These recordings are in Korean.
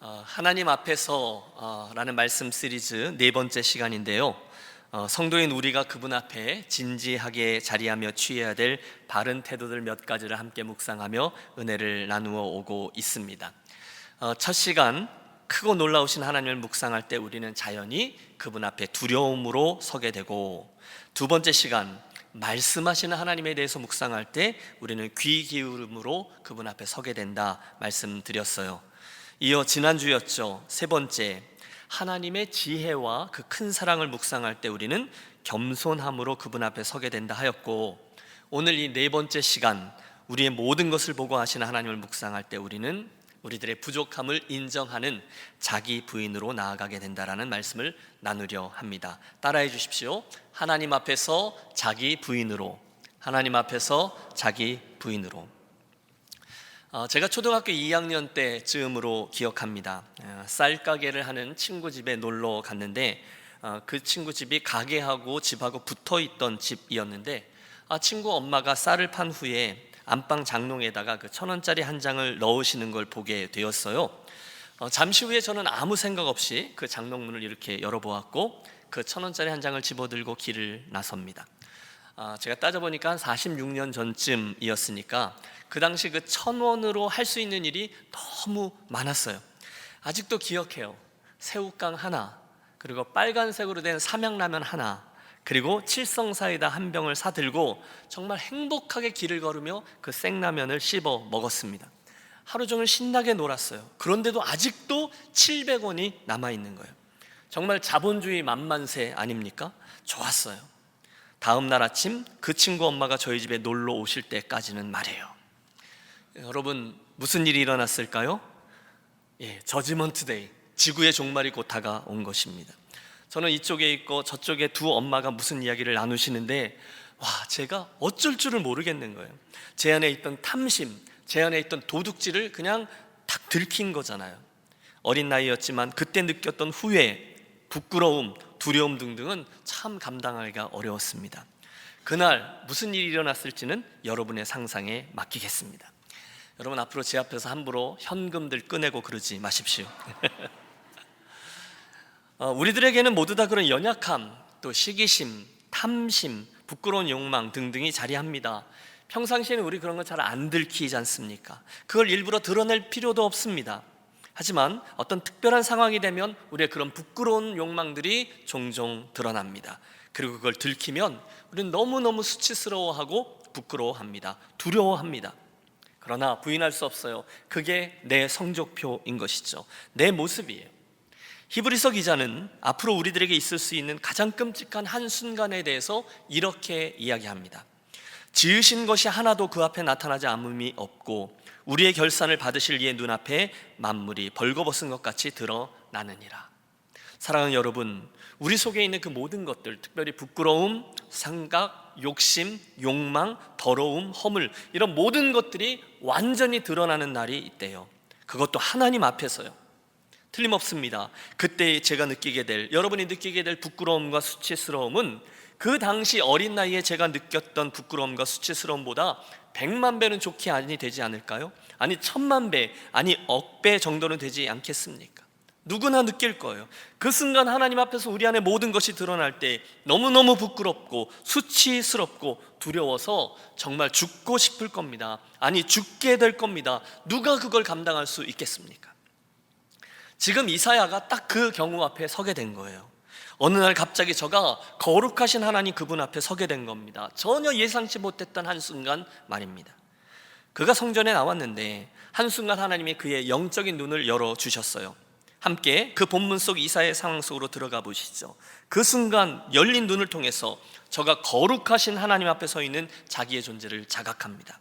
하나님 앞에서 라는 말씀 시리즈 네 번째 시간인데요. 성도인 우리가 그분 앞에 진지하게 자리하며 취해야 될 바른 태도들 몇 가지를 함께 묵상하며 은혜를 나누어 오고 있습니다. 첫 시간 크고 놀라우신 하나님을 묵상할 때 우리는 자연히 그분 앞에 두려움으로 서게 되고, 두 번째 시간 말씀하시는 하나님에 대해서 묵상할 때 우리는 귀 기울음으로 그분 앞에 서게 된다 말씀드렸어요. 이어 지난주였죠. 세 번째, 하나님의 지혜와 그 큰 사랑을 묵상할 때 우리는 겸손함으로 그분 앞에 서게 된다 하였고, 오늘 이 네 번째 시간 우리의 모든 것을 보고 하시는 하나님을 묵상할 때 우리는 우리들의 부족함을 인정하는 자기 부인으로 나아가게 된다라는 말씀을 나누려 합니다. 따라해 주십시오. 하나님 앞에서 자기 부인으로, 하나님 앞에서 자기 부인으로. 제가 초등학교 2학년 때쯤으로 기억합니다. 쌀가게를 하는 친구 집에 놀러 갔는데, 그 친구 집이 가게하고 집하고 붙어있던 집이었는데, 친구 엄마가 쌀을 판 후에 안방 장롱에다가 그 1,000원짜리 한 장을 넣으시는 걸 보게 되었어요. 잠시 후에 저는 아무 생각 없이 그 장롱문을 이렇게 열어보았고, 그 1,000원짜리 한 장을 집어들고 길을 나섭니다. 제가 따져보니까 한 46년 전쯤이었으니까 그 당시 그 1,000원으로 할 수 있는 일이 너무 많았어요. 아직도 기억해요. 새우깡 하나, 그리고 빨간색으로 된 삼양라면 하나, 그리고 칠성사이다 한 병을 사들고 정말 행복하게 길을 걸으며 그 생라면을 씹어 먹었습니다. 하루 종일 신나게 놀았어요. 그런데도 아직도 700원이 남아있는 거예요. 정말 자본주의 만만세 아닙니까? 좋았어요. 다음 날 아침 그 친구 엄마가 저희 집에 놀러 오실 때까지는 말이에요. 여러분, 무슨 일이 일어났을까요? 저지먼트 데이, 지구의 종말이 곧 다가온 것입니다. 저는 이쪽에 있고 저쪽에 두 엄마가 무슨 이야기를 나누시는데, 제가 어쩔 줄을 모르겠는 거예요. 제 안에 있던 탐심, 제 안에 있던 도둑질을 그냥 탁 들킨 거잖아요. 어린 나이였지만 그때 느꼈던 후회, 부끄러움, 두려움 등등은 참 감당하기가 어려웠습니다. 그날 무슨 일이 일어났을지는 여러분의 상상에 맡기겠습니다. 여러분, 앞으로 제 앞에서 함부로 현금들 꺼내고 그러지 마십시오. 우리들에게는 모두 다 그런 연약함, 또 시기심, 탐심, 부끄러운 욕망 등등이 자리합니다. 평상시에는 우리 그런 거 잘 안 들키지 않습니까? 그걸 일부러 드러낼 필요도 없습니다. 하지만 어떤 특별한 상황이 되면 우리의 그런 부끄러운 욕망들이 종종 드러납니다. 그리고 그걸 들키면 우리는 너무너무 수치스러워하고 부끄러워합니다. 두려워합니다. 그러나 부인할 수 없어요. 그게 내 성적표인 것이죠. 내 모습이에요. 히브리서 기자는 앞으로 우리들에게 있을 수 있는 가장 끔찍한 한순간에 대해서 이렇게 이야기합니다. 지으신 것이 하나도 그 앞에 나타나지 않음이 없고 우리의 결산을 받으실 이의 눈앞에 만물이 벌거벗은 것 같이 드러나느니라. 사랑하는 여러분, 우리 속에 있는 그 모든 것들, 특별히 부끄러움, 생각, 욕심, 욕망, 더러움, 허물, 이런 모든 것들이 완전히 드러나는 날이 있대요. 그것도 하나님 앞에서요. 틀림없습니다. 그때 제가 느끼게 될, 여러분이 느끼게 될 부끄러움과 수치스러움은 그 당시 어린 나이에 제가 느꼈던 부끄러움과 수치스러움보다 100만 배는 좋게 아니 되지 않을까요? 아니 1000만 배, 아니 억배 정도는 되지 않겠습니까? 누구나 느낄 거예요. 그 순간 하나님 앞에서 우리 안에 모든 것이 드러날 때 너무너무 부끄럽고 수치스럽고 두려워서 정말 죽고 싶을 겁니다. 아니 죽게 될 겁니다. 누가 그걸 감당할 수 있겠습니까? 지금 이사야가 딱 그 경우 앞에 서게 된 거예요. 어느 날 갑자기 저가 거룩하신 하나님 그분 앞에 서게 된 겁니다. 전혀 예상치 못했던 한순간 말입니다. 그가 성전에 나왔는데 한순간 하나님이 그의 영적인 눈을 열어주셨어요. 함께 그 본문 속 이사야의 상황 속으로 들어가 보시죠. 그 순간 열린 눈을 통해서 저가 거룩하신 하나님 앞에 서 있는 자기의 존재를 자각합니다.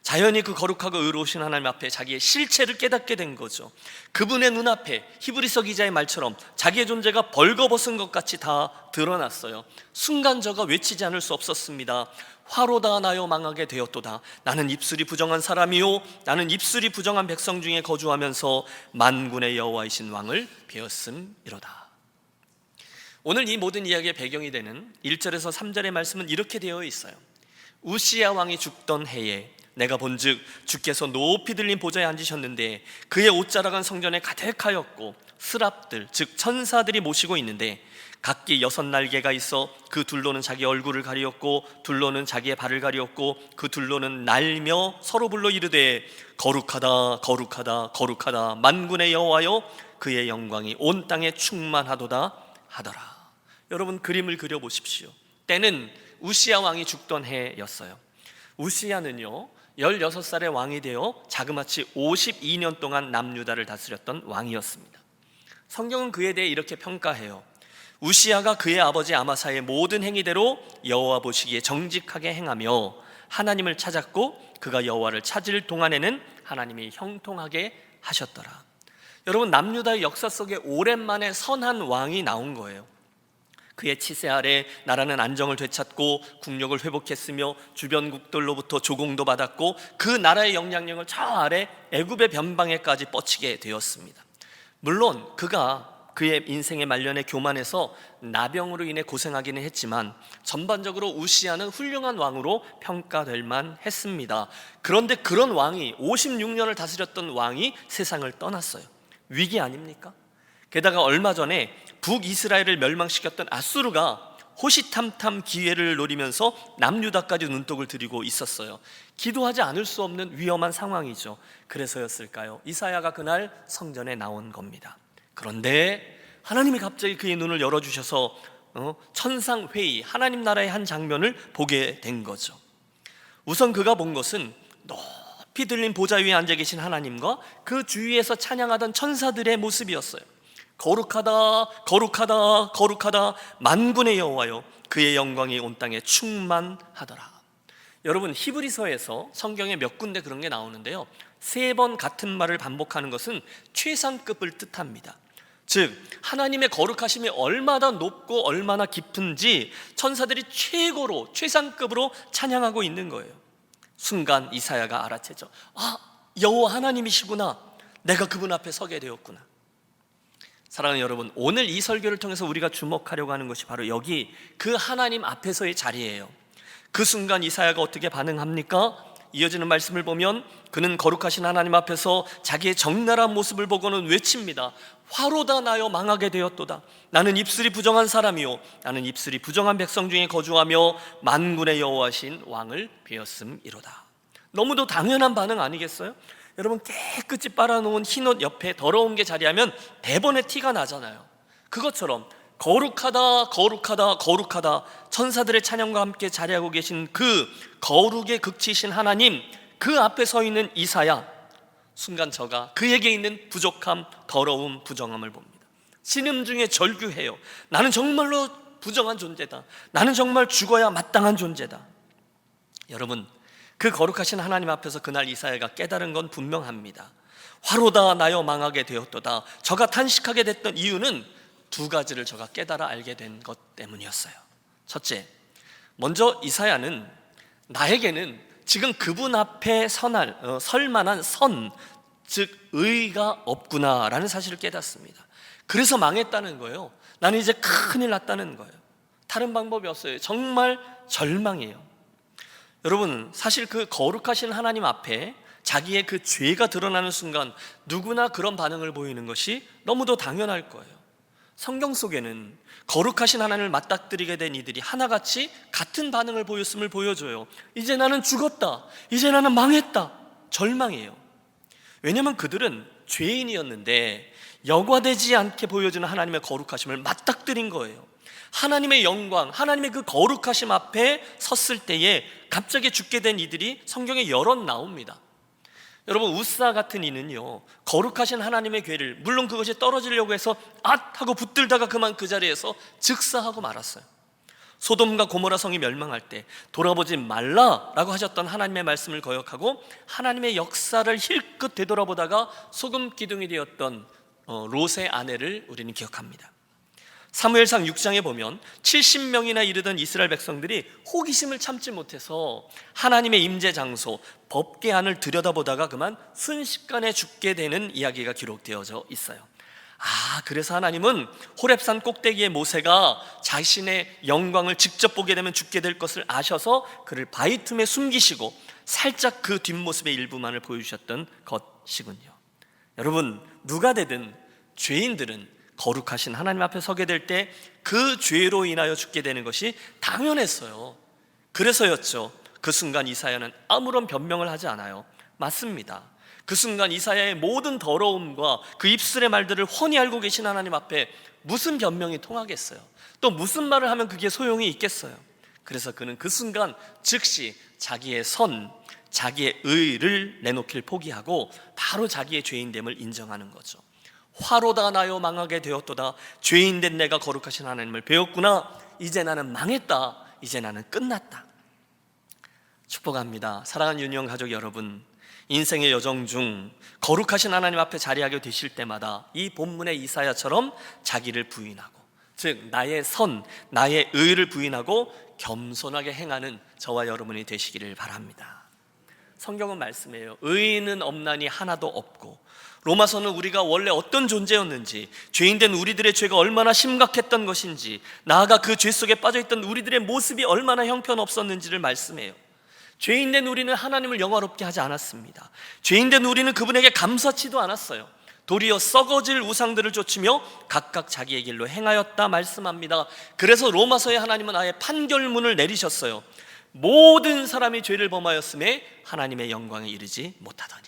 자연히 그 거룩하고 의로우신 하나님 앞에 자기의 실체를 깨닫게 된 거죠. 그분의 눈앞에 히브리서 기자의 말처럼 자기의 존재가 벌거벗은 것 같이 다 드러났어요. 순간 저가 외치지 않을 수 없었습니다. 화로다 나요 망하게 되었도다. 나는 입술이 부정한 사람이요, 나는 입술이 부정한 백성 중에 거주하면서 만군의 여호와이신 왕을 배웠음이로다. 오늘 이 모든 이야기의 배경이 되는 1절에서 3절의 말씀은 이렇게 되어 있어요. 우시야 왕이 죽던 해에 내가 본즉 주께서 높이 들린 보좌에 앉으셨는데 그의 옷자락은 성전에 가득하였고 스랍들 즉 천사들이 모시고 있는데 각기 6날개가 있어 그 둘로는 자기 얼굴을 가리었고 둘로는 자기의 발을 가리었고 그 둘로는 날며 서로 불러 이르되 거룩하다 거룩하다 거룩하다 만군의 여호와여 그의 영광이 온 땅에 충만하도다 하더라. 여러분, 그림을 그려보십시오. 때는 우시야 왕이 죽던 해였어요. 우시야는요 16살의 왕이 되어 자그마치 52년 동안 남유다를 다스렸던 왕이었습니다. 성경은 그에 대해 이렇게 평가해요. 우시야가 그의 아버지 아마사의 모든 행위대로 여호와 보시기에 정직하게 행하며 하나님을 찾았고 그가 여호와를 찾을 동안에는 하나님이 형통하게 하셨더라. 여러분, 남유다의 역사 속에 오랜만에 선한 왕이 나온 거예요. 그의 치세 아래 나라는 안정을 되찾고 국력을 회복했으며 주변국들로부터 조공도 받았고 그 나라의 영향력을 저 아래 애굽의 변방에까지 뻗치게 되었습니다. 물론 그가 그의 인생의 말년에 교만해서 나병으로 인해 고생하기는 했지만 전반적으로 우시야는 훌륭한 왕으로 평가될 만했습니다. 그런데 그런 왕이 56년을 다스렸던 왕이 세상을 떠났어요. 위기 아닙니까? 게다가 얼마 전에 북이스라엘을 멸망시켰던 아수르가 호시탐탐 기회를 노리면서 남유다까지 눈독을 들이고 있었어요. 기도하지 않을 수 없는 위험한 상황이죠. 그래서였을까요? 이사야가 그날 성전에 나온 겁니다. 그런데 하나님이 갑자기 그의 눈을 열어주셔서 천상회의, 하나님 나라의 한 장면을 보게 된 거죠. 우선 그가 본 것은 높이 들린 보좌 위에 앉아 계신 하나님과 그 주위에서 찬양하던 천사들의 모습이었어요. 거룩하다 거룩하다 거룩하다 만군의 여호와여 그의 영광이 온 땅에 충만하더라. 여러분, 히브리서에서 성경에 몇 군데 그런 게 나오는데요 3번 같은 말을 반복하는 것은 최상급을 뜻합니다. 즉 하나님의 거룩하심이 얼마나 높고 얼마나 깊은지 천사들이 최고로 최상급으로 찬양하고 있는 거예요. 순간 이사야가 알아채죠. 여호와 하나님이시구나. 내가 그분 앞에 서게 되었구나. 사랑하는 여러분, 오늘 이 설교를 통해서 우리가 주목하려고 하는 것이 바로 여기 그 하나님 앞에서의 자리예요. 그 순간 이사야가 어떻게 반응합니까? 이어지는 말씀을 보면 그는 거룩하신 하나님 앞에서 자기의 적나라한 모습을 보고는 외칩니다. 화로다 나여 망하게 되었도다. 나는 입술이 부정한 사람이요 나는 입술이 부정한 백성 중에 거주하며 만군의 여호와신 왕을 베었음이로다. 너무도 당연한 반응 아니겠어요? 여러분, 깨끗이 빨아놓은 흰옷 옆에 더러운 게 자리하면 대번에 티가 나잖아요. 그것처럼 거룩하다 거룩하다 거룩하다 천사들의 찬양과 함께 자리하고 계신 그 거룩의 극치신 하나님, 그 앞에 서 있는 이사야, 순간 저가 그에게 있는 부족함, 더러움, 부정함을 봅니다. 신음 중에 절규해요. 나는 정말로 부정한 존재다. 나는 정말 죽어야 마땅한 존재다. 여러분, 그 거룩하신 하나님 앞에서 그날 이사야가 깨달은 건 분명합니다. 화로다 나여 망하게 되었도다. 저가 탄식하게 됐던 이유는 2가지를 저가 깨달아 알게 된 것 때문이었어요. 첫째, 먼저 이사야는 나에게는 지금 그분 앞에 설 만한 선, 즉 의가 없구나라는 사실을 깨닫습니다. 그래서 망했다는 거예요. 나는 이제 큰일 났다는 거예요. 다른 방법이 없어요. 정말 절망이에요. 여러분, 사실 그 거룩하신 하나님 앞에 자기의 그 죄가 드러나는 순간 누구나 그런 반응을 보이는 것이 너무도 당연할 거예요. 성경 속에는 거룩하신 하나님을 맞닥뜨리게 된 이들이 하나같이 같은 반응을 보였음을 보여줘요. 이제 나는 죽었다. 이제 나는 망했다. 절망이에요. 왜냐하면 그들은 죄인이었는데 여과되지 않게 보여주는 하나님의 거룩하심을 맞닥뜨린 거예요. 하나님의 영광, 하나님의 그 거룩하심 앞에 섰을 때에 갑자기 죽게 된 이들이 성경에 여럿 나옵니다. 여러분, 우사 같은 이는요 거룩하신 하나님의 괴를, 물론 그것이 떨어지려고 해서 하고 붙들다가 그만 그 자리에서 즉사하고 말았어요. 소돔과 고모라 성이 멸망할 때 돌아보지 말라라고 하셨던 하나님의 말씀을 거역하고 하나님의 역사를 힐끗 되돌아보다가 소금 기둥이 되었던 롯의 아내를 우리는 기억합니다. 사무엘상 6장에 보면 70명이나 이르던 이스라엘 백성들이 호기심을 참지 못해서 하나님의 임재 장소 법궤 안을 들여다보다가 그만 순식간에 죽게 되는 이야기가 기록되어져 있어요. 그래서 하나님은 호렙산 꼭대기에 모세가 자신의 영광을 직접 보게 되면 죽게 될 것을 아셔서 그를 바위 틈에 숨기시고 살짝 그 뒷모습의 일부만을 보여주셨던 것이군요. 여러분, 누가 되든 죄인들은 거룩하신 하나님 앞에 서게 될 때 그 죄로 인하여 죽게 되는 것이 당연했어요. 그래서였죠. 그 순간 이사야는 아무런 변명을 하지 않아요. 맞습니다. 그 순간 이사야의 모든 더러움과 그 입술의 말들을 훤히 알고 계신 하나님 앞에 무슨 변명이 통하겠어요? 또 무슨 말을 하면 그게 소용이 있겠어요? 그래서 그는 그 순간 즉시 자기의 선, 자기의 의를 내놓길 포기하고 바로 자기의 죄인됨을 인정하는 거죠. 화로다 나요 망하게 되었도다. 죄인된 내가 거룩하신 하나님을 배웠구나. 이제 나는 망했다. 이제 나는 끝났다. 축복합니다. 사랑하는 유니온 가족 여러분, 인생의 여정 중 거룩하신 하나님 앞에 자리하게 되실 때마다 이 본문의 이사야처럼 자기를 부인하고, 즉 나의 선, 나의 의를 부인하고 겸손하게 행하는 저와 여러분이 되시기를 바랍니다. 성경은 말씀해요. 의인은 없나니 하나도 없고, 로마서는 우리가 원래 어떤 존재였는지, 죄인된 우리들의 죄가 얼마나 심각했던 것인지, 나아가 그 죄 속에 빠져있던 우리들의 모습이 얼마나 형편없었는지를 말씀해요. 죄인된 우리는 하나님을 영화롭게 하지 않았습니다. 죄인된 우리는 그분에게 감사치도 않았어요. 도리어 썩어질 우상들을 좇으며 각각 자기의 길로 행하였다 말씀합니다. 그래서 로마서에 하나님은 아예 판결문을 내리셨어요. 모든 사람이 죄를 범하였음에 하나님의 영광에 이르지 못하더니.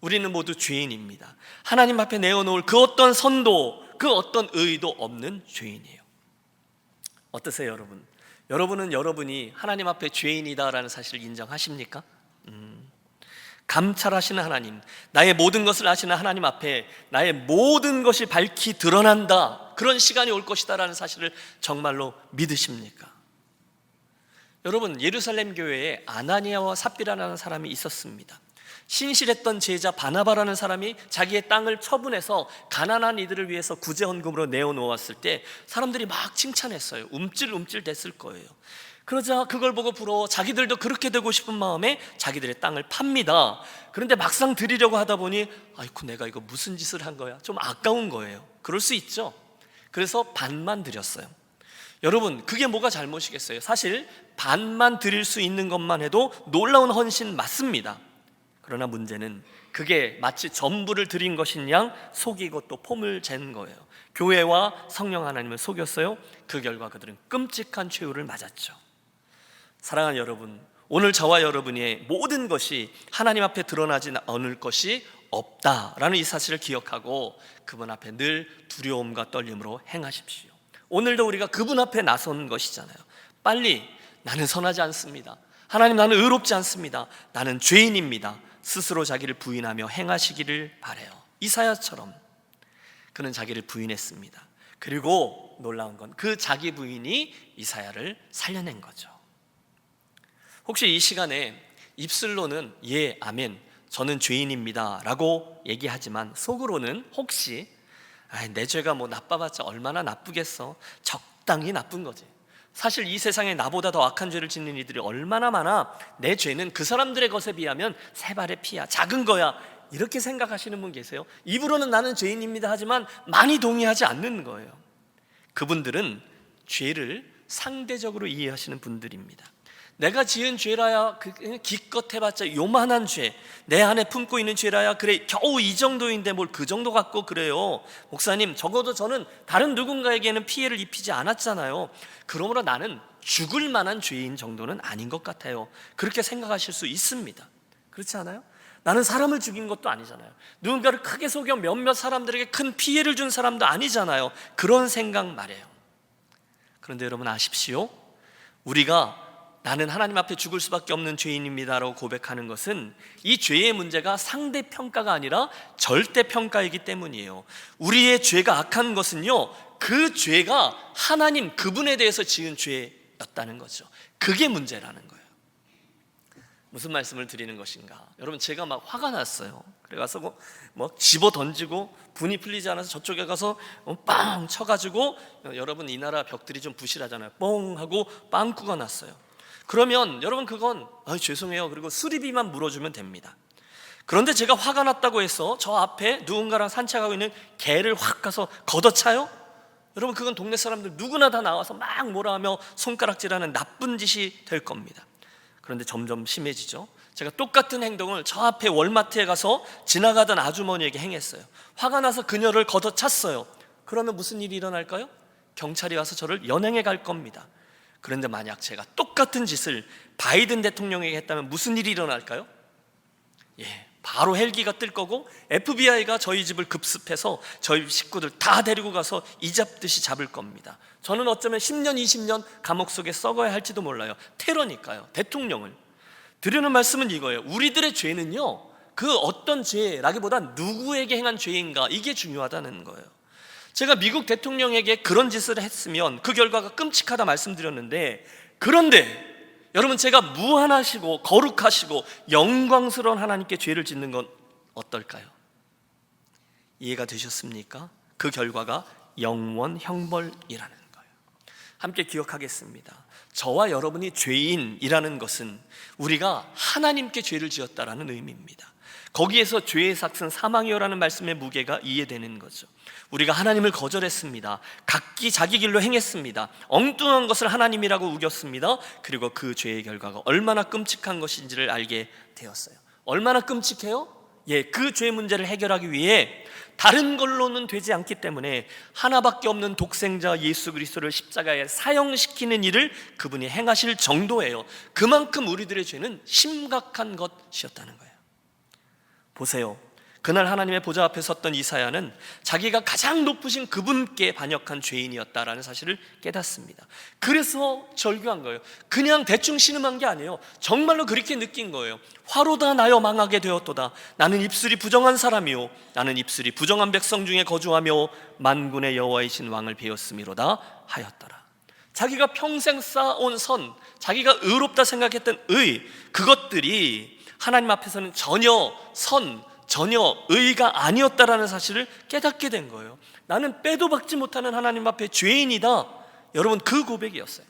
우리는 모두 죄인입니다. 하나님 앞에 내어놓을 그 어떤 선도, 그 어떤 의의도 없는 죄인이에요. 어떠세요, 여러분? 여러분은 여러분이 하나님 앞에 죄인이다라는 사실을 인정하십니까? 감찰하시는 하나님, 나의 모든 것을 아시는 하나님 앞에 나의 모든 것이 밝히 드러난다, 그런 시간이 올 것이다라는 사실을 정말로 믿으십니까? 여러분, 예루살렘 교회에 아나니아와 삽비라라는 사람이 있었습니다. 신실했던 제자 바나바라는 사람이 자기의 땅을 처분해서 가난한 이들을 위해서 구제헌금으로 내어놓았을 때 사람들이 막 칭찬했어요. 움찔움찔 됐을 거예요. 그러자 그걸 보고 부러워 자기들도 그렇게 되고 싶은 마음에 자기들의 땅을 팝니다. 그런데 막상 드리려고 하다 보니 아이고, 내가 이거 무슨 짓을 한 거야? 좀 아까운 거예요. 그럴 수 있죠. 그래서 반만 드렸어요. 여러분, 그게 뭐가 잘못이겠어요? 사실 반만 드릴 수 있는 것만 해도 놀라운 헌신 맞습니다. 그러나 문제는 그게 마치 전부를 드린 것인 양 속이고 또 폼을 잰 거예요. 교회와 성령 하나님을 속였어요. 그 결과 그들은 끔찍한 최후를 맞았죠. 사랑하는 여러분, 오늘 저와 여러분의 모든 것이 하나님 앞에 드러나지 않을 것이 없다라는 이 사실을 기억하고 그분 앞에 늘 두려움과 떨림으로 행하십시오. 오늘도 우리가 그분 앞에 나선 것이잖아요. 빨리, 나는 선하지 않습니다. 하나님, 나는 의롭지 않습니다. 나는 죄인입니다. 스스로 자기를 부인하며 행하시기를 바라요. 이사야처럼 그는 자기를 부인했습니다. 그리고 놀라운 건 그 자기 부인이 이사야를 살려낸 거죠. 혹시 이 시간에 입술로는 예, 아멘, 저는 죄인입니다 라고 얘기하지만 속으로는 혹시 내 죄가 뭐 나빠봤자 얼마나 나쁘겠어, 적당히 나쁜 거지, 사실 이 세상에 나보다 더 악한 죄를 짓는 이들이 얼마나 많아, 내 죄는 그 사람들의 것에 비하면 세 발의 피야, 작은 거야, 이렇게 생각하시는 분 계세요. 입으로는 나는 죄인입니다 하지만 많이 동의하지 않는 거예요. 그분들은 죄를 상대적으로 이해하시는 분들입니다. 내가 지은 죄라야 기껏 해봤자 요만한 죄, 내 안에 품고 있는 죄라야 그래 겨우 이 정도인데 뭘 그 정도 갖고 그래요. 목사님, 적어도 저는 다른 누군가에게는 피해를 입히지 않았잖아요. 그러므로 나는 죽을 만한 죄인 정도는 아닌 것 같아요. 그렇게 생각하실 수 있습니다. 그렇지 않아요? 나는 사람을 죽인 것도 아니잖아요. 누군가를 크게 속여 몇몇 사람들에게 큰 피해를 준 사람도 아니잖아요. 그런 생각 말이에요. 그런데 여러분 아십시오, 우리가 나는 하나님 앞에 죽을 수밖에 없는 죄인입니다라고 고백하는 것은 이 죄의 문제가 상대평가가 아니라 절대평가이기 때문이에요. 우리의 죄가 악한 것은요, 그 죄가 하나님 그분에 대해서 지은 죄였다는 거죠. 그게 문제라는 거예요. 무슨 말씀을 드리는 것인가? 여러분, 제가 막 화가 났어요. 그래가서 뭐 집어 던지고 분이 풀리지 않아서 저쪽에 가서 빵 쳐가지고, 여러분 이 나라 벽들이 좀 부실하잖아요. 뻥 하고 빵꾸가 났어요. 그러면 여러분 그건 죄송해요, 그리고 수리비만 물어주면 됩니다. 그런데 제가 화가 났다고 해서 저 앞에 누군가랑 산책하고 있는 개를 확 가서 걷어차요? 여러분, 그건 동네 사람들 누구나 다 나와서 막 뭐라 하며 손가락질하는 나쁜 짓이 될 겁니다. 그런데 점점 심해지죠. 제가 똑같은 행동을 저 앞에 월마트에 가서 지나가던 아주머니에게 행했어요. 화가 나서 그녀를 걷어찼어요. 그러면 무슨 일이 일어날까요? 경찰이 와서 저를 연행해 갈 겁니다. 그런데 만약 제가 똑같은 짓을 바이든 대통령에게 했다면 무슨 일이 일어날까요? 바로 헬기가 뜰 거고 FBI가 저희 집을 급습해서 저희 식구들 다 데리고 가서 이잡듯이 잡을 겁니다. 저는 어쩌면 10년, 20년 감옥 속에 썩어야 할지도 몰라요. 테러니까요. 대통령을. 드리는 말씀은 이거예요. 우리들의 죄는요, 그 어떤 죄라기보다 누구에게 행한 죄인가, 이게 중요하다는 거예요. 제가 미국 대통령에게 그런 짓을 했으면 그 결과가 끔찍하다 말씀드렸는데, 그런데 여러분, 제가 무한하시고 거룩하시고 영광스러운 하나님께 죄를 짓는 건 어떨까요? 이해가 되셨습니까? 그 결과가 영원 형벌이라는 거예요. 함께 기억하겠습니다. 저와 여러분이 죄인이라는 것은 우리가 하나님께 죄를 지었다라는 의미입니다. 거기에서 죄의 삭은 사망이요라는 말씀의 무게가 이해되는 거죠. 우리가 하나님을 거절했습니다. 각기 자기 길로 행했습니다. 엉뚱한 것을 하나님이라고 우겼습니다. 그리고 그 죄의 결과가 얼마나 끔찍한 것인지를 알게 되었어요. 얼마나 끔찍해요? 그 죄 문제를 해결하기 위해 다른 걸로는 되지 않기 때문에 하나밖에 없는 독생자 예수 그리스도를 십자가에 사형시키는 일을 그분이 행하실 정도예요. 그만큼 우리들의 죄는 심각한 것이었다는 거예요. 보세요. 그날 하나님의 보좌 앞에 섰던 이사야는 자기가 가장 높으신 그분께 반역한 죄인이었다라는 사실을 깨닫습니다. 그래서 절규한 거예요. 그냥 대충 신음한 게 아니에요. 정말로 그렇게 느낀 거예요. 화로다 나여 망하게 되었도다. 나는 입술이 부정한 사람이요, 나는 입술이 부정한 백성 중에 거주하며 만군의 여호와이신 왕을 배웠음이로다 하였더라. 자기가 평생 쌓아온 선, 자기가 의롭다 생각했던 의, 그것들이 하나님 앞에서는 전혀 의가 아니었다라는 사실을 깨닫게 된 거예요. 나는 빼도 박지 못하는 하나님 앞에 죄인이다. 여러분, 그 고백이었어요.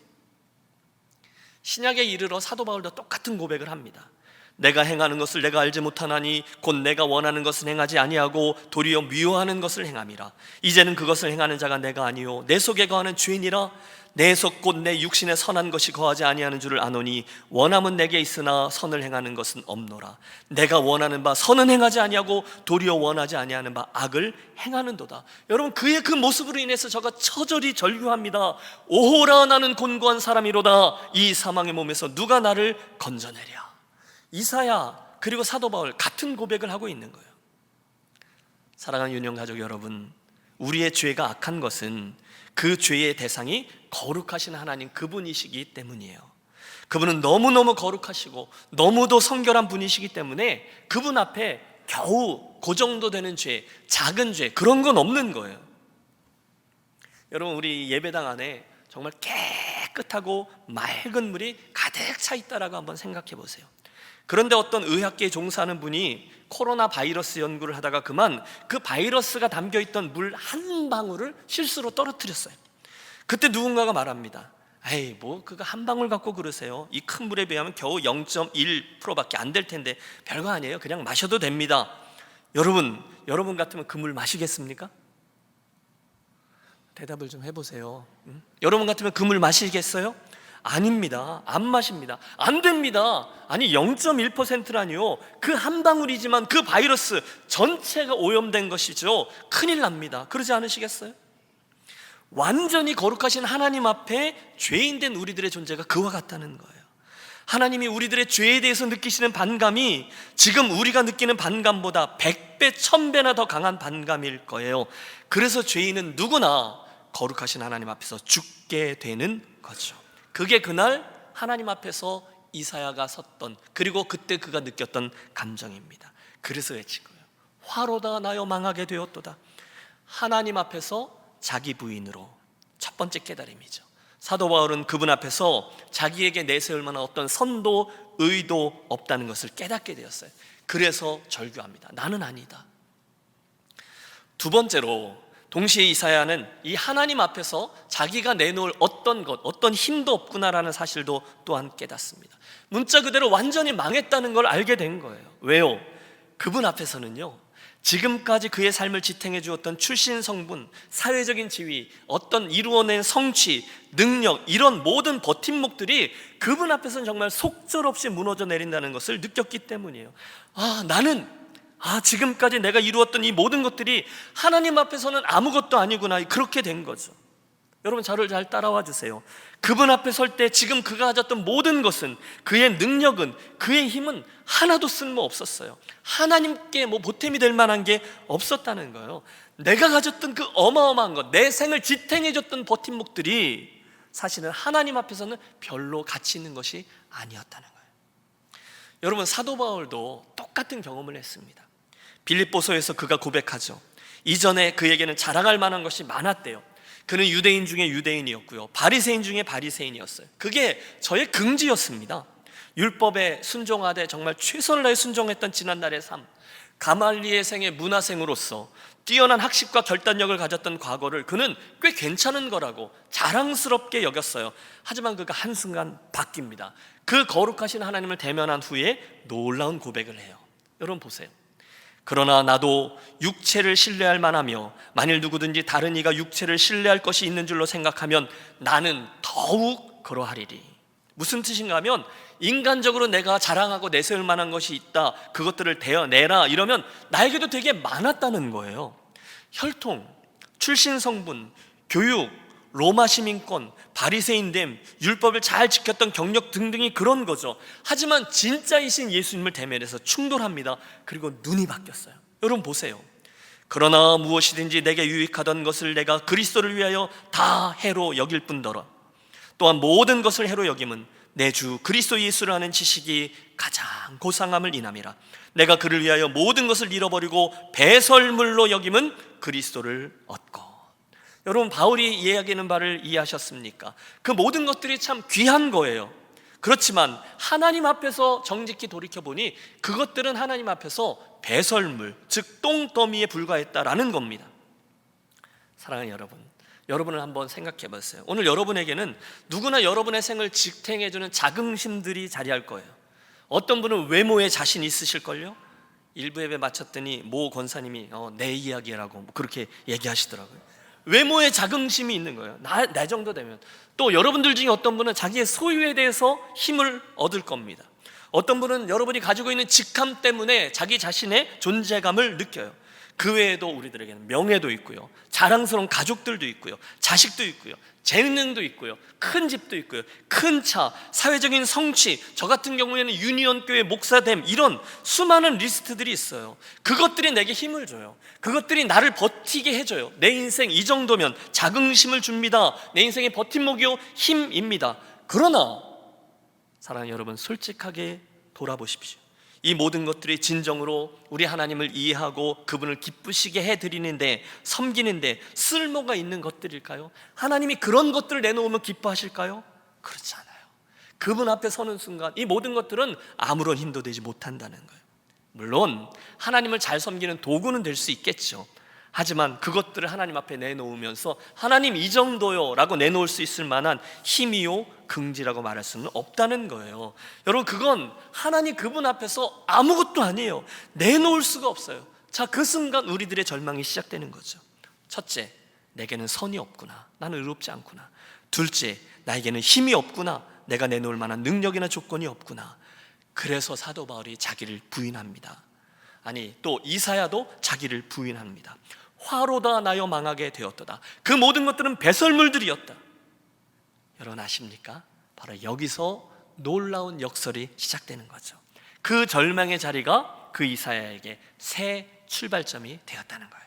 신약에 이르러 사도 바울도 똑같은 고백을 합니다. 내가 행하는 것을 내가 알지 못하나니 곧 내가 원하는 것을 행하지 아니하고 도리어 미워하는 것을 행함이라. 이제는 그것을 행하는 자가 내가 아니요 내 속에 거하는 죄인이라. 내 속 곧 내 육신에 선한 것이 거하지 아니하는 줄을 아노니 원함은 내게 있으나 선을 행하는 것은 없노라. 내가 원하는 바 선은 행하지 아니하고 도리어 원하지 아니하는 바 악을 행하는도다. 여러분, 그의 그 모습으로 인해서 저가 처절히 절규합니다. 오호라, 나는 곤고한 사람이로다. 이 사망의 몸에서 누가 나를 건져내랴. 이사야 그리고 사도 바울 같은 고백을 하고 있는 거예요. 사랑하는 유년 가족 여러분, 우리의 죄가 악한 것은 그 죄의 대상이 거룩하신 하나님 그분이시기 때문이에요. 그분은 너무너무 거룩하시고 너무도 성결한 분이시기 때문에 그분 앞에 겨우 그 정도 되는 죄, 작은 죄, 그런 건 없는 거예요. 여러분, 우리 예배당 안에 정말 깨끗하고 맑은 물이 가득 차 있다라고 한번 생각해 보세요. 그런데 어떤 의학계에 종사하는 분이 코로나 바이러스 연구를 하다가 그만 그 바이러스가 담겨있던 물 한 방울을 실수로 떨어뜨렸어요. 그때 누군가가 말합니다. 에이, 뭐 그거 한 방울 갖고 그러세요. 이 큰 물에 비하면 겨우 0.1%밖에 안 될 텐데 별거 아니에요. 그냥 마셔도 됩니다. 여러분 같으면 그 물 마시겠습니까? 대답을 좀 해보세요. 여러분 같으면 그 물 마시겠어요? 아닙니다. 안 마십니다. 안 됩니다. 아니 0.1%라니요. 그 한 방울이지만 그 바이러스 전체가 오염된 것이죠. 큰일 납니다. 그러지 않으시겠어요? 완전히 거룩하신 하나님 앞에 죄인된 우리들의 존재가 그와 같다는 거예요. 하나님이 우리들의 죄에 대해서 느끼시는 반감이 지금 우리가 느끼는 반감보다 100배, 1000배나 더 강한 반감일 거예요. 그래서 죄인은 누구나 거룩하신 하나님 앞에서 죽게 되는 거죠. 그게 그날 하나님 앞에서 이사야가 섰던, 그리고 그때 그가 느꼈던 감정입니다. 그래서 외친 거예요. 화로다 나여 망하게 되었도다. 하나님 앞에서 자기 부인으로, 첫 번째 깨달음이죠. 사도 바울은 그분 앞에서 자기에게 내세울 만한 어떤 선도, 의도 없다는 것을 깨닫게 되었어요. 그래서 절규합니다. 나는 아니다. 두 번째로, 동시에 이사야는 이 하나님 앞에서 자기가 내놓을 어떤 것, 어떤 힘도 없구나라는 사실도 또한 깨닫습니다. 문자 그대로 완전히 망했다는 걸 알게 된 거예요. 왜요? 그분 앞에서는요, 지금까지 그의 삶을 지탱해 주었던 출신 성분, 사회적인 지위, 어떤 이루어낸 성취, 능력, 이런 모든 버팀목들이 그분 앞에서는 정말 속절없이 무너져 내린다는 것을 느꼈기 때문이에요. 나는 지금까지 내가 이루었던 이 모든 것들이 하나님 앞에서는 아무것도 아니구나, 그렇게 된 거죠. 여러분, 저를 잘 따라와 주세요. 그분 앞에 설 때 지금 그가 가졌던 모든 것은, 그의 능력은, 그의 힘은 하나도 쓸모없었어요. 하나님께 보탬이 될 만한 게 없었다는 거예요. 내가 가졌던 그 어마어마한 것, 내 생을 지탱해줬던 버팀목들이 사실은 하나님 앞에서는 별로 가치 있는 것이 아니었다는 거예요. 여러분, 사도 바울도 똑같은 경험을 했습니다. 빌립보서에서 그가 고백하죠. 이전에 그에게는 자랑할 만한 것이 많았대요. 그는 유대인 중에 유대인이었고요, 바리새인 중에 바리새인이었어요. 그게 저의 긍지였습니다. 율법에 순종하되 정말 최선을 다해 순종했던 지난날의 삶, 가말리엘 생의 문화생으로서 뛰어난 학식과 결단력을 가졌던 과거를 그는 꽤 괜찮은 거라고 자랑스럽게 여겼어요. 하지만 그가 한순간 바뀝니다. 그 거룩하신 하나님을 대면한 후에 놀라운 고백을 해요. 여러분 보세요. 그러나 나도 육체를 신뢰할 만하며 만일 누구든지 다른 이가 육체를 신뢰할 것이 있는 줄로 생각하면 나는 더욱 그러하리리. 무슨 뜻인가 하면, 인간적으로 내가 자랑하고 내세울 만한 것이 있다, 그것들을 대어내라 이러면 나에게도 되게 많았다는 거예요. 혈통, 출신 성분, 교육, 로마 시민권, 바리새인됨, 율법을 잘 지켰던 경력 등등이 그런 거죠. 하지만 진짜이신 예수님을 대면해서 충돌합니다. 그리고 눈이 바뀌었어요. 여러분 보세요. 그러나 무엇이든지 내게 유익하던 것을 내가 그리스도를 위하여 다 해로 여길 뿐더러 또한 모든 것을 해로 여김은 내 주 그리스도 예수를 아는 지식이 가장 고상함을 인함이라. 내가 그를 위하여 모든 것을 잃어버리고 배설물로 여김은 그리스도를 얻고. 여러분, 바울이 이야기하는 바를 이해하셨습니까? 그 모든 것들이 참 귀한 거예요. 그렇지만 하나님 앞에서 정직히 돌이켜보니 그것들은 하나님 앞에서 배설물, 즉 똥더미에 불과했다라는 겁니다. 사랑하는 여러분, 여러분을 한번 생각해 보세요. 오늘 여러분에게는 누구나 여러분의 생을 지탱해주는 자긍심들이 자리할 거예요. 어떤 분은 외모에 자신 있으실걸요? 일부 예배 마쳤더니 모 권사님이 내 이야기라고 그렇게 얘기하시더라고요. 외모에 자긍심이 있는 거예요. 나 정도 되면. 또 여러분들 중에 어떤 분은 자기의 소유에 대해서 힘을 얻을 겁니다. 어떤 분은 여러분이 가지고 있는 직함 때문에 자기 자신의 존재감을 느껴요. 그 외에도 우리들에게는 명예도 있고요, 자랑스러운 가족들도 있고요, 자식도 있고요, 재능도 있고요, 큰 집도 있고요, 큰 차, 사회적인 성취, 저 같은 경우에는 유니온 교회 목사됨, 이런 수많은 리스트들이 있어요. 그것들이 내게 힘을 줘요. 그것들이 나를 버티게 해줘요. 내 인생 이 정도면 자긍심을 줍니다. 내 인생의 버팀목이요, 힘입니다. 그러나 사랑하는 여러분, 솔직하게 돌아보십시오. 이 모든 것들이 진정으로 우리 하나님을 이해하고 그분을 기쁘시게 해드리는데, 섬기는데 쓸모가 있는 것들일까요? 하나님이 그런 것들을 내놓으면 기뻐하실까요? 그렇지 않아요. 그분 앞에 서는 순간 이 모든 것들은 아무런 힘도 되지 못한다는 거예요. 물론 하나님을 잘 섬기는 도구는 될 수 있겠죠. 하지만 그것들을 하나님 앞에 내놓으면서 하나님 이 정도요 라고 내놓을 수 있을 만한 힘이요 긍지라고 말할 수는 없다는 거예요. 여러분, 그건 하나님 그분 앞에서 아무것도 아니에요. 내놓을 수가 없어요. 자, 그 순간 우리들의 절망이 시작되는 거죠. 첫째, 내게는 선이 없구나, 나는 의롭지 않구나. 둘째, 나에게는 힘이 없구나, 내가 내놓을 만한 능력이나 조건이 없구나. 그래서 사도 바울이 자기를 부인합니다. 아니, 또 이사야도 자기를 부인합니다. 화로다 나여 망하게 되었도다. 그 모든 것들은 배설물들이었다. 여러분 아십니까? 바로 여기서 놀라운 역설이 시작되는 거죠. 그 절망의 자리가 그 이사야에게 새 출발점이 되었다는 거예요.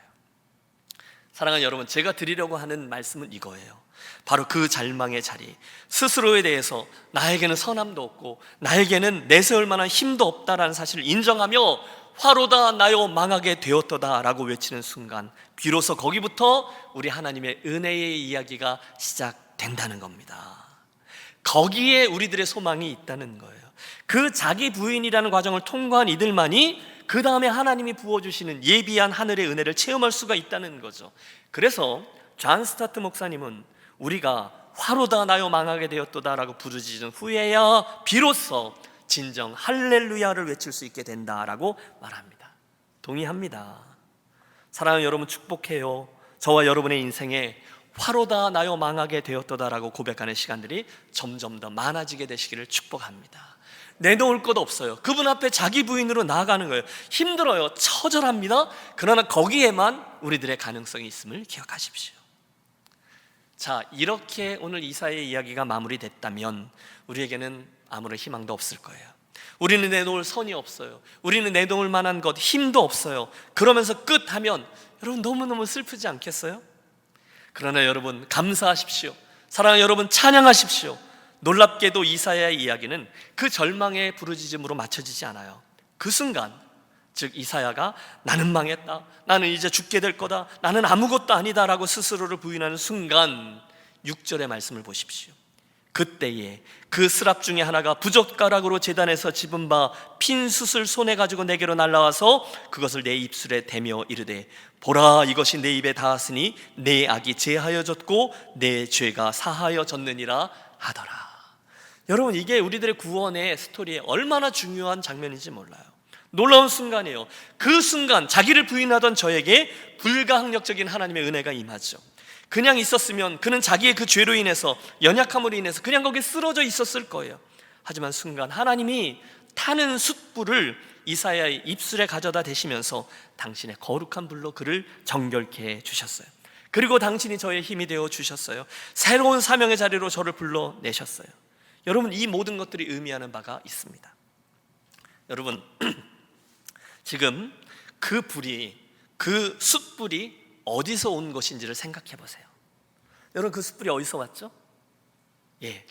사랑하는 여러분, 제가 드리려고 하는 말씀은 이거예요. 바로 그 절망의 자리, 스스로에 대해서 나에게는 선함도 없고 나에게는 내세울 만한 힘도 없다라는 사실을 인정하며 화로다 나여 망하게 되었도다 라고 외치는 순간 비로소 거기부터 우리 하나님의 은혜의 이야기가 시작된다는 겁니다. 거기에 우리들의 소망이 있다는 거예요. 그 자기 부인이라는 과정을 통과한 이들만이 그 다음에 하나님이 부어주시는 예비한 하늘의 은혜를 체험할 수가 있다는 거죠. 그래서 존 스타트 목사님은 우리가 화로다 나여 망하게 되었도다 라고 부르짖은 후에야 비로소 진정 할렐루야를 외칠 수 있게 된다라고 말합니다. 동의합니다. 사랑하는 여러분, 축복해요. 저와 여러분의 인생에 화로다 나요 망하게 되었도다라고 고백하는 시간들이 점점 더 많아지게 되시기를 축복합니다. 내놓을 것 없어요. 그분 앞에 자기 부인으로 나아가는 거예요. 힘들어요. 처절합니다. 그러나 거기에만 우리들의 가능성이 있음을 기억하십시오. 자, 이렇게 오늘 이사야의 이야기가 마무리됐다면 우리에게는 아무런 희망도 없을 거예요. 우리는 내놓을 선이 없어요. 우리는 내놓을 만한 것, 힘도 없어요. 그러면서 끝하면 여러분 너무너무 슬프지 않겠어요? 그러나 여러분 감사하십시오. 사랑하는 여러분 찬양하십시오. 놀랍게도 이사야의 이야기는 그 절망의 부르짖음으로 맞춰지지 않아요. 그 순간, 즉 이사야가 나는 망했다, 나는 이제 죽게 될 거다, 나는 아무것도 아니다 라고 스스로를 부인하는 순간 6절의 말씀을 보십시오. 그때에 그 스랍 중에 하나가 부젓가락으로 제단에서 집은 바 핀 숯을 손에 가지고 내게로 날라와서 그것을 내 입술에 대며 이르되 보라, 이것이 내 입에 닿았으니 내 악이 제하여졌고 내 죄가 사하여졌느니라 하더라. 여러분, 이게 우리들의 구원의 스토리에 얼마나 중요한 장면인지 몰라요. 놀라운 순간이에요. 그 순간 자기를 부인하던 저에게 불가항력적인 하나님의 은혜가 임하죠. 그냥 있었으면 그는 자기의 그 죄로 인해서, 연약함으로 인해서 그냥 거기에 쓰러져 있었을 거예요. 하지만 순간 하나님이 타는 숯불을 이사야의 입술에 가져다 대시면서 당신의 거룩한 불로 그를 정결케 해 주셨어요. 그리고 당신이 저의 힘이 되어 주셨어요. 새로운 사명의 자리로 저를 불러내셨어요. 여러분, 이 모든 것들이 의미하는 바가 있습니다. 여러분, 지금 그 불이, 그 숯불이 어디서 온 것인지를 생각해 보세요. 여러분, 그 숯불이 어디서 왔죠?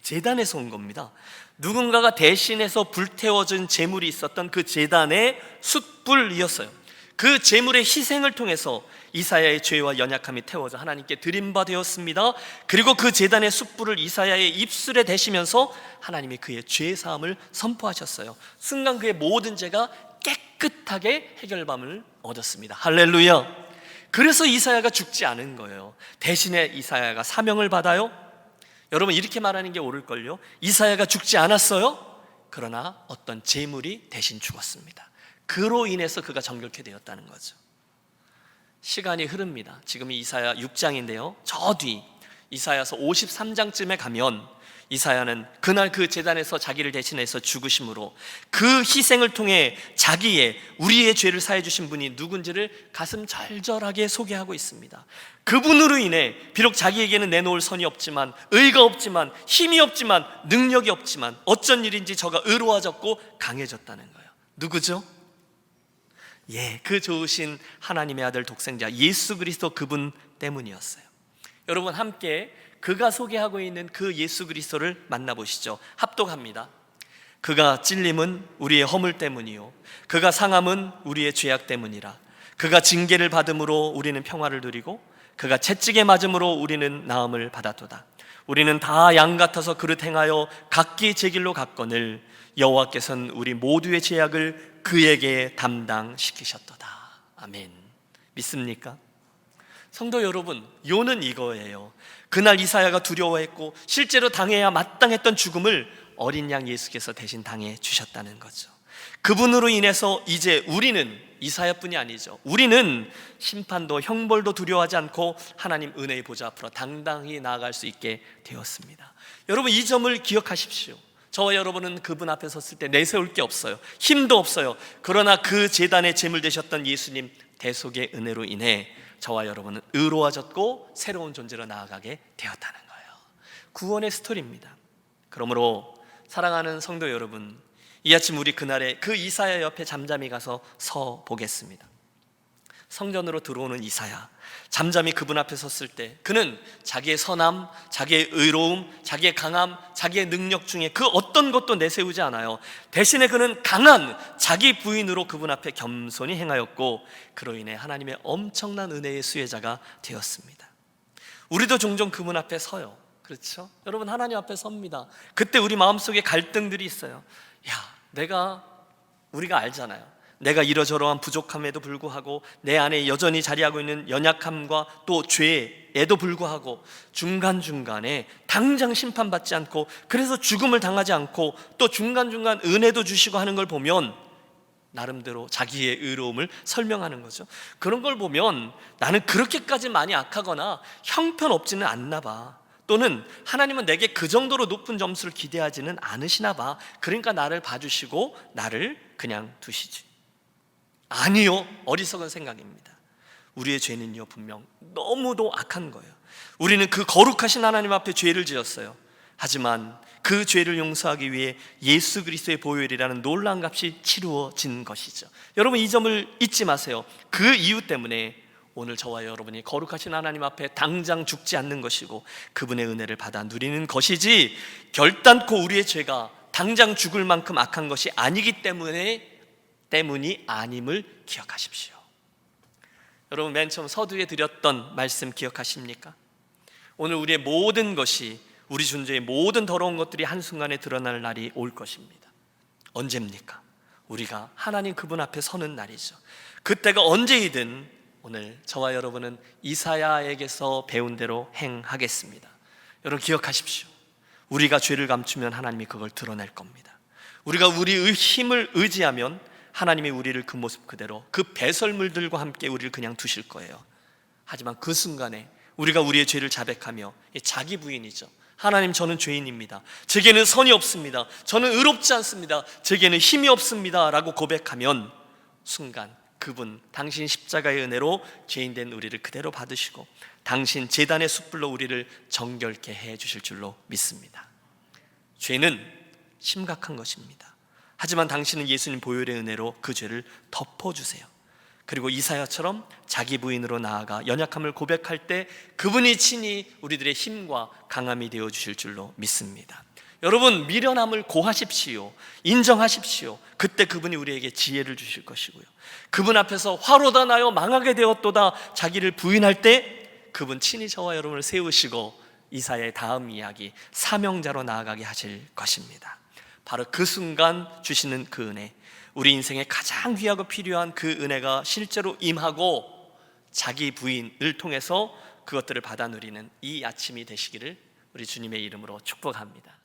제단에서 온 겁니다. 누군가가 대신해서 불태워진 제물이 있었던 그 제단의 숯불이었어요. 그 제물의 희생을 통해서 이사야의 죄와 연약함이 태워져 하나님께 드린 바 되었습니다. 그리고 그 제단의 숯불을 이사야의 입술에 대시면서 하나님이 그의 죄 사함을 선포하셨어요. 순간 그의 모든 죄가 깨끗하게 해결함을 얻었습니다. 할렐루야. 그래서 이사야가 죽지 않은 거예요. 대신에 이사야가 사명을 받아요. 여러분, 이렇게 말하는 게 옳을걸요. 이사야가 죽지 않았어요. 그러나 어떤 제물이 대신 죽었습니다. 그로 인해서 그가 정결케 되었다는 거죠. 시간이 흐릅니다. 지금이 이사야 6장인데요 저 뒤 이사야서 53장쯤에 가면 이사야는 그날 그 제단에서 자기를 대신해서 죽으심으로 그 희생을 통해 우리의 죄를 사해 주신 분이 누군지를 가슴 절절하게 소개하고 있습니다. 그분으로 인해 비록 자기에게는 내놓을 선이 없지만, 의가 없지만, 힘이 없지만, 능력이 없지만 어쩐 일인지 저가 의로워졌고 강해졌다는 거예요. 누구죠? 그 좋으신 하나님의 아들 독생자 예수 그리스도, 그분 때문이었어요. 여러분, 함께 그가 소개하고 있는 그 예수 그리스도를 만나보시죠. 합독합니다. 그가 찔림은 우리의 허물 때문이요 그가 상함은 우리의 죄악 때문이라. 그가 징계를 받음으로 우리는 평화를 누리고 그가 채찍에 맞음으로 우리는 나음을 받았도다. 우리는 다 양 같아서 그릇 행하여 각기 제 길로 갔거늘 여호와께서는 우리 모두의 죄악을 그에게 담당시키셨도다. 아멘. 믿습니까? 성도 여러분, 요는 이거예요. 그날 이사야가 두려워했고 실제로 당해야 마땅했던 죽음을 어린 양 예수께서 대신 당해 주셨다는 거죠. 그분으로 인해서 이제 우리는, 이사야뿐이 아니죠, 우리는 심판도 형벌도 두려워하지 않고 하나님 은혜의 보좌 앞으로 당당히 나아갈 수 있게 되었습니다. 여러분, 이 점을 기억하십시오. 저와 여러분은 그분 앞에 섰을 때 내세울 게 없어요. 힘도 없어요. 그러나 그 제단에 제물 되셨던 예수님 대속의 은혜로 인해 저와 여러분은 의로워졌고 새로운 존재로 나아가게 되었다는 거예요. 구원의 스토리입니다. 그러므로 사랑하는 성도 여러분, 이 아침 우리 그날에 그 이사야 옆에 잠잠히 가서 서 보겠습니다. 성전으로 들어오는 이사야, 잠잠히 그분 앞에 섰을 때 그는 자기의 선함, 자기의 의로움, 자기의 강함, 자기의 능력 중에 그 어떤 것도 내세우지 않아요. 대신에 그는 강한 자기 부인으로 그분 앞에 겸손히 행하였고 그로 인해 하나님의 엄청난 은혜의 수혜자가 되었습니다. 우리도 종종 그분 앞에 서요. 그렇죠? 여러분, 하나님 앞에 섭니다. 그때 우리 마음속에 갈등들이 있어요. 우리가 알잖아요. 내가 이러저러한 부족함에도 불구하고 내 안에 여전히 자리하고 있는 연약함과 또 죄에도 불구하고 중간중간에 당장 심판받지 않고 그래서 죽음을 당하지 않고 또 중간중간 은혜도 주시고 하는 걸 보면 나름대로 자기의 의로움을 설명하는 거죠. 그런 걸 보면 나는 그렇게까지 많이 악하거나 형편없지는 않나 봐, 또는 하나님은 내게 그 정도로 높은 점수를 기대하지는 않으시나 봐, 그러니까 나를 봐주시고 나를 그냥 두시지. 아니요, 어리석은 생각입니다. 우리의 죄는요 분명 너무도 악한 거예요. 우리는 그 거룩하신 하나님 앞에 죄를 지었어요. 하지만 그 죄를 용서하기 위해 예수 그리스도의 보혈이라는 놀라운 값이 치루어진 것이죠. 여러분, 이 점을 잊지 마세요. 그 이유 때문에 오늘 저와 여러분이 거룩하신 하나님 앞에 당장 죽지 않는 것이고 그분의 은혜를 받아 누리는 것이지, 결단코 우리의 죄가 당장 죽을 만큼 악한 것이 아니기 때문이 아님을 기억하십시오. 여러분, 맨 처음 서두에 드렸던 말씀 기억하십니까? 오늘 우리의 모든 것이, 우리 존재의 모든 더러운 것들이 한순간에 드러날 날이 올 것입니다. 언제입니까? 우리가 하나님 그분 앞에 서는 날이죠. 그때가 언제이든 오늘 저와 여러분은 이사야에게서 배운 대로 행하겠습니다. 여러분 기억하십시오. 우리가 죄를 감추면 하나님이 그걸 드러낼 겁니다. 우리가 우리의 힘을 의지하면 하나님이 우리를 그 모습 그대로, 그 배설물들과 함께 우리를 그냥 두실 거예요. 하지만 그 순간에 우리가 우리의 죄를 자백하며, 자기 부인이죠. 하나님, 저는 죄인입니다. 제게는 선이 없습니다. 저는 의롭지 않습니다. 제게는 힘이 없습니다 라고 고백하면 순간 그분, 당신 십자가의 은혜로 죄인된 우리를 그대로 받으시고 당신 제단의 숯불로 우리를 정결케 해 주실 줄로 믿습니다. 죄는 심각한 것입니다. 하지만 당신은 예수님 보혈의 은혜로 그 죄를 덮어주세요. 그리고 이사야처럼 자기 부인으로 나아가 연약함을 고백할 때 그분이 친히 우리들의 힘과 강함이 되어 주실 줄로 믿습니다. 여러분, 미련함을 고하십시오. 인정하십시오. 그때 그분이 우리에게 지혜를 주실 것이고요, 그분 앞에서 화로다 나여 망하게 되었도다 자기를 부인할 때 그분 친히 저와 여러분을 세우시고 이사야의 다음 이야기, 사명자로 나아가게 하실 것입니다. 바로 그 순간 주시는 그 은혜, 우리 인생에 가장 귀하고 필요한 그 은혜가 실제로 임하고 자기 부인을 통해서 그것들을 받아 누리는 이 아침이 되시기를 우리 주님의 이름으로 축복합니다.